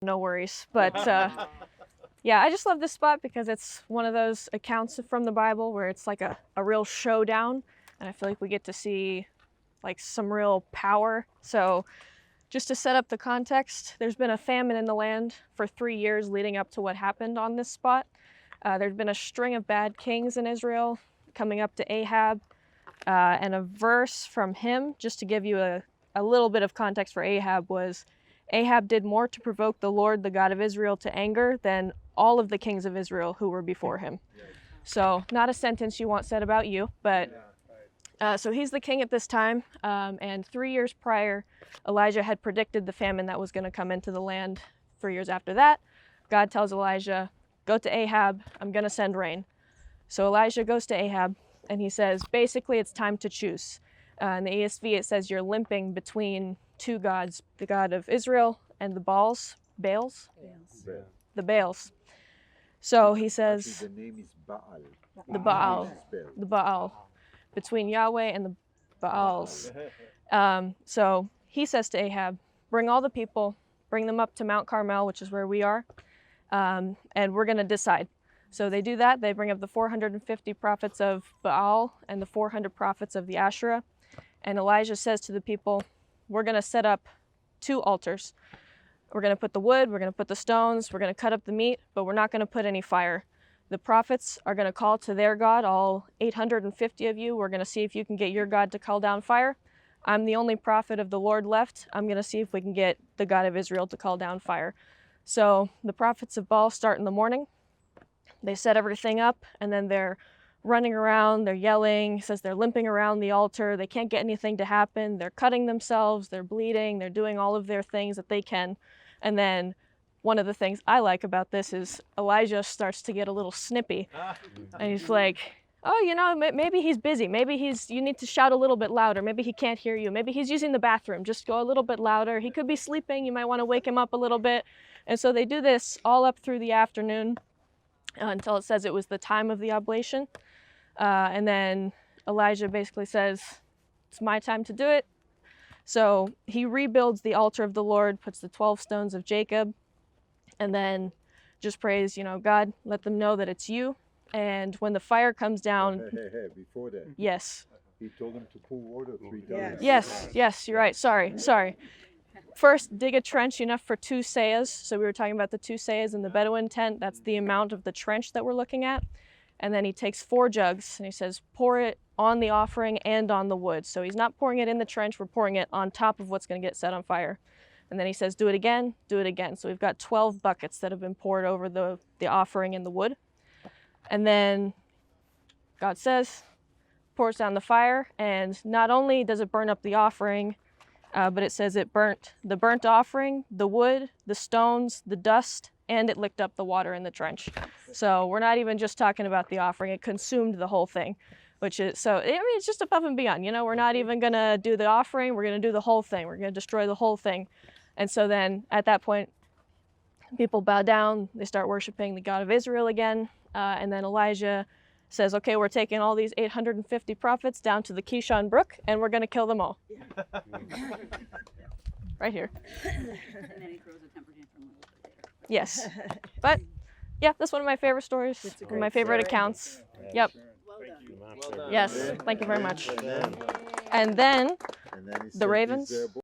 no worries. But yeah, I just love this spot because it's one of those accounts from the Bible where it's like a real showdown, and I feel like we get to see like some real power. So just to set up the context, there's been a famine in the land for 3 years leading up to what happened on this spot. There's been a string of bad kings in Israel coming up to Ahab, and a verse from him, just to give you a little bit of context for Ahab, was Ahab did more to provoke the Lord, the God of Israel, to anger than all of the kings of Israel who were before him. So not a sentence you want said about you, but so he's the king at this time, and 3 years prior, Elijah had predicted the famine that was going to come into the land. 3 years after that, God tells Elijah, go to Ahab, I'm going to send rain. So Elijah goes to Ahab, and he says, basically, it's time to choose. In the ESV, it says you're limping between two gods, the God of Israel and the Baals. The Baals. So he says, actually, the name is Baal. the Baal, between Yahweh and the Baals. So he says to Ahab, bring all the people, bring them up to Mount Carmel, which is where we are, and we're going to decide. So they do that. They bring up the 450 prophets of Baal and the 400 prophets of the Asherah. And Elijah says to the people, we're going to set up 2 altars. We're going to put the wood, we're going to put the stones, we're going to cut up the meat, but we're not going to put any fire. The prophets are going to call to their God, all 850 of you. We're going to see if you can get your God to call down fire. I'm the only prophet of the Lord left. I'm going to see if we can get the God of Israel to call down fire. So the prophets of Baal start in the morning. They set everything up, and then they're running around, they're yelling. It says they're limping around the altar. They can't get anything to happen. They're cutting themselves, they're bleeding, they're doing all of their things that they can. And then one of the things I like about this is Elijah starts to get a little snippy. And he's like, oh, you know, maybe he's busy. Maybe you need to shout a little bit louder. Maybe he can't hear you. Maybe he's using the bathroom. Just go a little bit louder. He could be sleeping. You might want to wake him up a little bit. And so they do this all up through the afternoon until it says it was the time of the oblation. And then Elijah basically says, it's my time to do it. So he rebuilds the altar of the Lord, puts the 12 stones of Jacob, and then just prays, you know, God, let them know that it's you. And when the fire comes down... Hey, before that. Yes. He told them to pour water 3 times. Yes, you're right. Sorry. First, dig a trench enough for 2 seahs. So we were talking about the 2 seahs in the Bedouin tent. That's the amount of the trench that we're looking at. And then he takes 4 jugs and he says, pour it on the offering and on the wood. So he's not pouring it in the trench, we're pouring it on top of what's going to get set on fire. And then he says, do it again, do it again. So we've got 12 buckets that have been poured over the offering and the wood. And then God says, pours down the fire, and not only does it burn up the offering, but it says it burnt the burnt offering, the wood, the stones, the dust, and it licked up the water in the trench. So we're not even just talking about the offering, it consumed the whole thing, which is, so, I mean, it's just above and beyond, you know, we're not even gonna do the offering, we're gonna do the whole thing, we're gonna destroy the whole thing. And so then, at that point, people bow down, they start worshiping the God of Israel again, and then Elijah says, okay, we're taking all these 850 prophets down to the Kishon Brook, and we're gonna kill them all. Right here. And then he throws a temper tantrum. Yes. But, yeah, that's one of my favorite stories, one of my favorite accounts. Yep. Well done. Yes, thank you very much. And then And then he the sent ravens. his,